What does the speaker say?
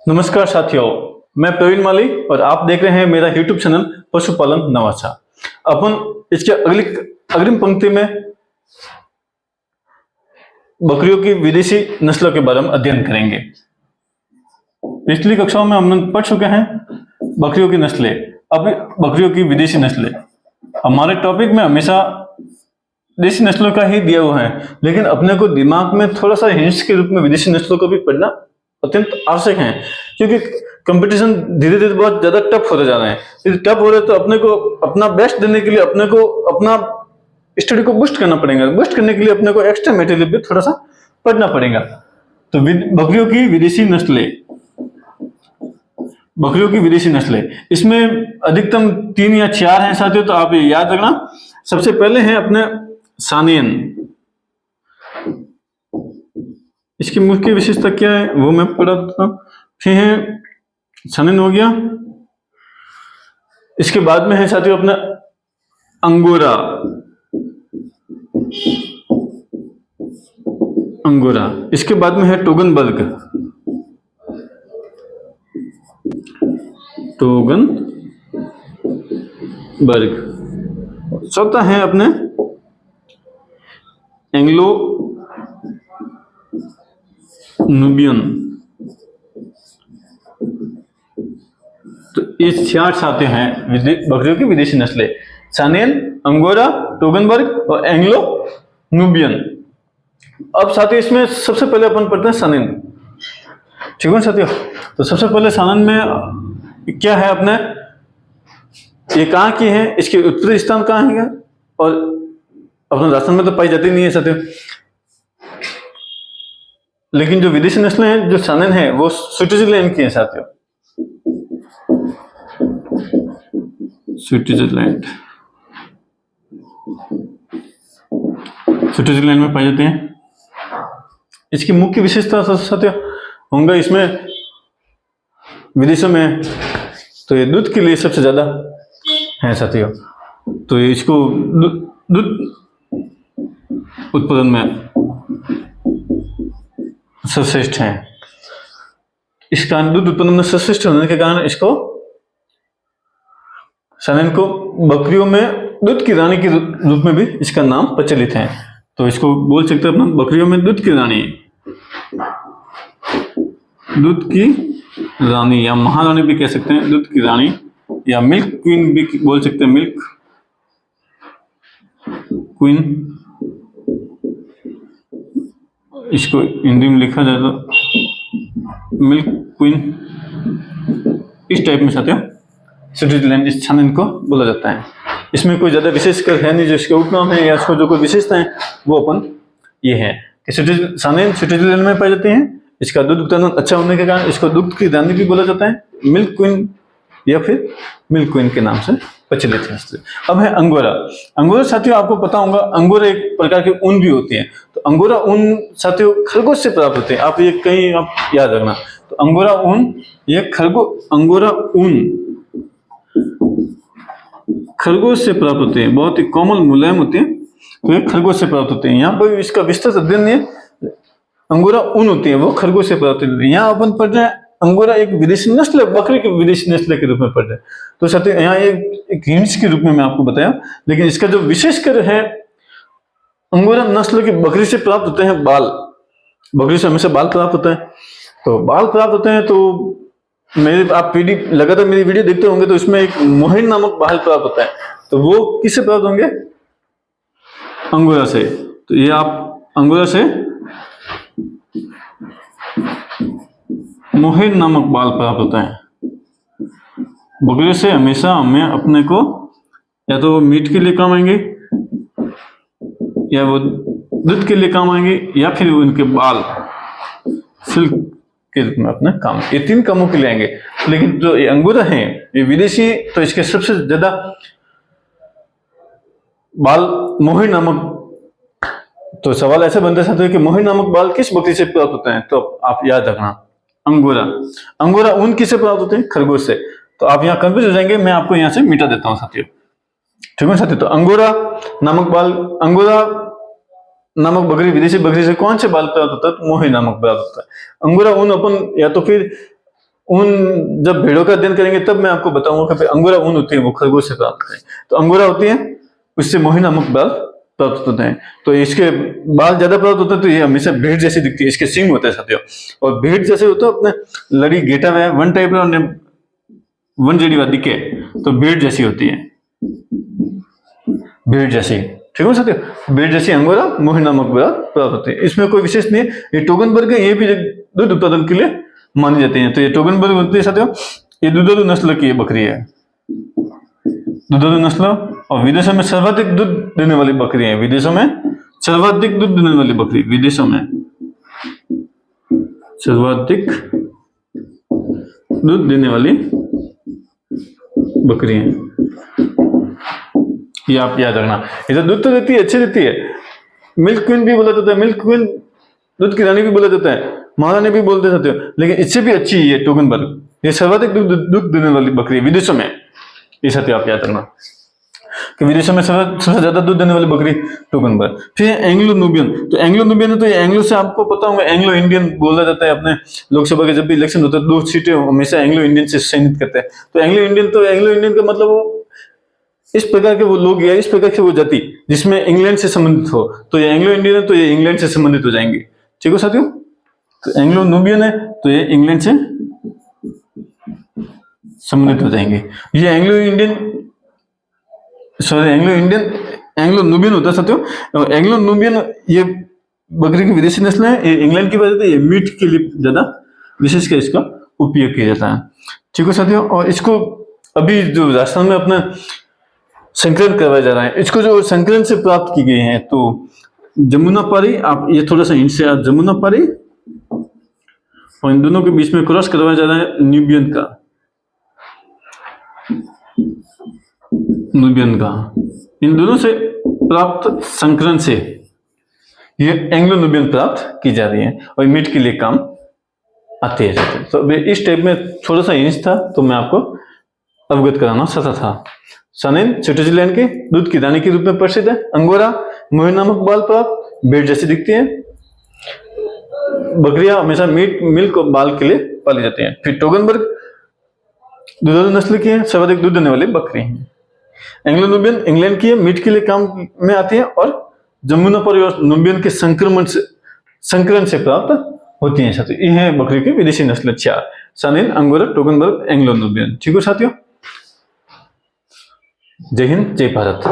नमस्कार साथियों, मैं प्रवीण माली और आप देख रहे हैं मेरा YouTube चैनल पशुपालन नवाचा। अपन इसके अग्रिम पंक्ति में बकरियों की विदेशी नस्लों के बारे में अध्ययन करेंगे। पिछली कक्षाओं में हमने पढ़ चुके हैं बकरियों की नस्लें। अब बकरियों की विदेशी नस्लें। हमारे टॉपिक में हमेशा देसी नस्लों का ही दिया हुआ है, लेकिन अपने को दिमाग में थोड़ा सा हिंट्स के रूप में विदेशी नस्लों को भी पढ़ना अत्यंत आवश्यक है, क्योंकि कंपटीशन धीरे धीरे बहुत ज्यादा टफ होता जा रहा है। यदि टफ हो रहा है तो अपने को अपना बेस्ट देने के लिए अपने को अपना स्टडी को बूस्ट करना पड़ेगा। बूस्ट करने के लिए अपने को एक्स्ट्रा मटेरियल भी थोड़ा सा पढ़ना पड़ेगा। तो बकरियों की विदेशी नस्लें, बकरियों की विदेशी नस्लें, इसमें अधिकतम 3 या 4 हैं साथियों, तो आप ये याद रखना। सबसे पहले हैं अपने सानियन। इसकी मुख्य विशेषता क्या है वो मैं पढ़ा देता हूं। फिर है सानियन हो गया। इसके बाद में है साथियों अपना अंगोरा। अंगोरा। इसके बाद में है टोगनबर्ग। टोगनबर्ग। चौथा है अपने एंग्लो नुबियन। तो ये 4 साथियों हैं बकरियों की विदेशी नस्लें: सानियन, अंगोरा, टोगनबर्ग और एंग्लो नुबियन। अब साथियों इसमें सबसे पहले अपन पढ़ते हैं सानियन। ठीक है साथियों, तो सबसे पहले सानियन में क्या है अपने, ये कहाँ की है, इसके उत्तरी स्थान कहाँ है और अपने राजस्थान में तो पाई जाती नहीं है साथियों। लेकिन जो विदेशी नस्लें हैं, जो सानियन है, वो स्विट्जरलैंड की है साथियों। स्विट्जरलैंड में पाई जाती हैं। इसकी मुख्य विशेषता साथियों होंगे इसमें विदेशों में तो ये दूध के लिए सबसे ज्यादा है साथियों। तो इसको दूध उत्पादन में सर्वश्रेष्ठ है। इस कारण दूध उत्पादन में सर्वश्रेष्ठ होने के कारण इसको सानियन को बकरियों में दूध की रानी के रूप में भी इसका नाम प्रचलित है। तो इसको बोल सकते हैं अपना बकरियों में दूध की रानी। दूध की रानी या महारानी भी कह सकते हैं, दूध की रानी या मिल्क क्वीन भी बोल सकते हैं। मिल्क क्वीन, इसको हिंदी में लिखा जाए तो मिल्क क्वीन, इस टाइप में साथियों स्विट्जरलैंड इस सानियन को बोला जाता है। इसमें कोई ज्यादा विशेषकर है नहीं, जो इसके उपनाम है या इसको जो कोई विशेषता है वो अपन ये है कि सानियन स्विट्जरलैंड में पाए जाते हैं। इसका दूध उत्पादन अच्छा होने के कारण इसको दूध की रानी भी बोला जाता है, मिल्क क्वीन या फिर मिल्क क्वीन के नाम से प्रचलित है। अब है अंगोरा। अंगोरा साथियों आपको पता होगा, अंगोरा एक प्रकार की ऊन भी होती है। तो अंगोरा ऊन साथियों खरगोश से प्राप्त होते हैं। आप ये कहीं आप याद रखना। तो अंगोरा ऊन, ये अंगोरा ऊन खरगोश से प्राप्त होते हैं। बहुत ही कोमल मुलायम होते हैं, तो ये खरगोश से प्राप्त होते हैं। यहाँ पर इसका विस्तृत अध्ययन नहीं है। अंगोरा ऊन होती है वो खरगोश से प्राप्त होती है। यहाँ अपन पढ़ रहे हैं अंगोरा एक विदेशी नस्ल, बकरी की विदेशी नस्ल के रूप में पढ़ रहे हैं। तो साथियों यहाँ एक हिंट्स के रूप में मैं आपको बताया, लेकिन इसका जो विशेषकर है अंगोरा नस्ल की बकरी से प्राप्त होते हैं बाल। बकरी से हमेशा बाल प्राप्त होता है। तो बाल प्राप्त होते हैं तो आप लगातार मेरी वीडियो देखते होंगे, तो इसमें एक मोहिर नामक बाल प्राप्त होता है। तो वो किससे प्राप्त होंगे? अंगोरा से। तो ये आप अंगोरा से मोहिर नामक बाल प्राप्त होता है। बकरी से हमेशा हमें अपने को या तो मीट के लिए काम आएंगे, या वो दूध के लिए काम आएंगे, या फिर उनके बाल सिल्क के रूप में अपने काम, ये 3 कामों के लिए आएंगे। लेकिन जो ये अंगोरा है ये विदेशी, तो इसके सबसे ज्यादा बाल मोहिर नामक, तो सवाल ऐसे बनते सकते हैं कि मोहिर नामक बाल किस बकरी से प्राप्त होते हैं? तो आप याद रखना अंगोरा। अंगोरा ऊन किससे प्राप्त होते हैं? खरगोश से। तो आप यहाँ कंफ्यूज हो जाएंगे, मैं आपको यहाँ से मिटा देता हूँ साथियों। ठीक है साथियों, तो अंगोरा नामक बाल, अंगोरा नामक बकरी, विदेशी बकरी से कौन से बाल प्राप्त होता है? तो मोहिर नामक बाल होता है। अंगोरा ऊन अपन या तो फिर ऊन, जब भेड़ों का अध्ययन करेंगे तब मैं आपको बताऊंगा कि अंगोरा ऊन होती है वो खरगोश से प्राप्त है। तो अंगोरा होती है, उससे मोही नामक बाल प्राप्त होते हैं। तो इसके बाल ज्यादा प्राप्त होते हैं, तो ये हमेशा भेड़ जैसी दिखती है, इसके सींग होते हैं साथियों। और भेड़ जैसे होता है अपने लड़ी गेटा में वन टाइप वन जेडी वादी के, तो भेड़ जैसी होती है, भेड़ जैसी। ठीक है साथियों, भेड़ जैसी अंगोरा मोही नामक बाल प्राप्त होते हैं। इसमें कोई विशेष नहीं है। ये टोगनबर्ग है, ये भी दूध उत्पादन के लिए मानी जाती है। तो ये टोगनबर्ग होती है साथियों, ये दुधारू नस्ल की बकरी है, दुधारू नस्ल, और विदेशों में सर्वाधिक दूध देने वाली बकरी है। विदेशों में सर्वाधिक दूध देने वाली बकरी, विदेशों में सर्वाधिक दूध देने वाली बकरी है, ये आप याद रखना। इधर दूध तो देती है, अच्छी देती है, मिल्क क्वीन भी बोला जाता है, मिल्क क्वीन दूध की रानी भी बोला जाता है, महारानी भी बोलते जाते हो, लेकिन इससे भी अच्छी है टोगनबर्ग, ये सर्वाधिक दूध देने वाली बकरी है विदेशों में। ये साथी आप याद रखना कि विदेशों में सबसे ज्यादा दूध देने वाली बकरी टोगनबर्ग। फिर एंग्लो नूबियन, तो एंग्लो नूबियन है, तो ये एंग्लो से आपको पता होगा, एंग्लो इंडियन बोला जाता है। अपने लोकसभा के जब भी इलेक्शन होता है, 2 सीटें हमेशा एंग्लो इंडियन से चयनित करते हैं। तो एंग्लो इंडियन, तो एंग्लो इंडियन का मतलब वो इस प्रकार के वो लोग या इस प्रकार की वो जाति जिसमें इंग्लैंड से संबंधित हो, तो ये एंग्लो इंडियन है, तो ये इंग्लैंड से संबंधित हो जाएंगे। ठीक है साथियों, तो एंग्लो नूबियन है, तो ये इंग्लैंड से संबंधित हो जाएंगे। ये एंग्लो नूबियन होता है साथियों। एंग्लो नूबियन ये बकरी की विदेशी नस्ल है, ये इंग्लैंड की वजह से ये मीट के लिए ज्यादा विशेष कर इसका उपयोग किया जाता है। ठीक है साथियों, और इसको अभी जो राजस्थान में अपना संकलन करवाया जा रहा है, इसको जो संकलन से प्राप्त की गई है, तो जमुनापारी, आप ये थोड़ा सा इनसे जमुनापारी और इन दोनों के बीच में क्रॉस करवाया जा रहा है न्यूबियन का, इन दोनों से प्राप्त संकलन से ये एंग्लो नूबियन प्राप्त की जा रही है, और मीट के लिए काम आते हैं। तो इस टाइप में थोड़ा सा इंच था, तो मैं आपको अवगत कराना चाहता था। सानेन स्विट्जरलैंड के दूध की रानी के रूप में प्रसिद्ध है। अंगोरा मोही नामक बाल प्राप्त, भेड़ जैसी दिखती है। बकरियां हमेशा मिल्क और बाल के लिए पाली जाती हैं। फिर टोगनबर्ग दुधारू नस्ल की है, सर्वाधिक दूध देने वाली बकरी है। एंग्लो नूबियन इंग्लैंड की है, मीट के लिए काम में आती है, और जमुनापारी और नूबियन के संकलन से प्राप्त होती है साथियों। ये है बकरी की विदेशी नस्ल 4: सानेन, अंगोरा, टोगनबर्ग, एंग्लो नूबियन। ठीक है साथियों, जय हिंद, जय भारत।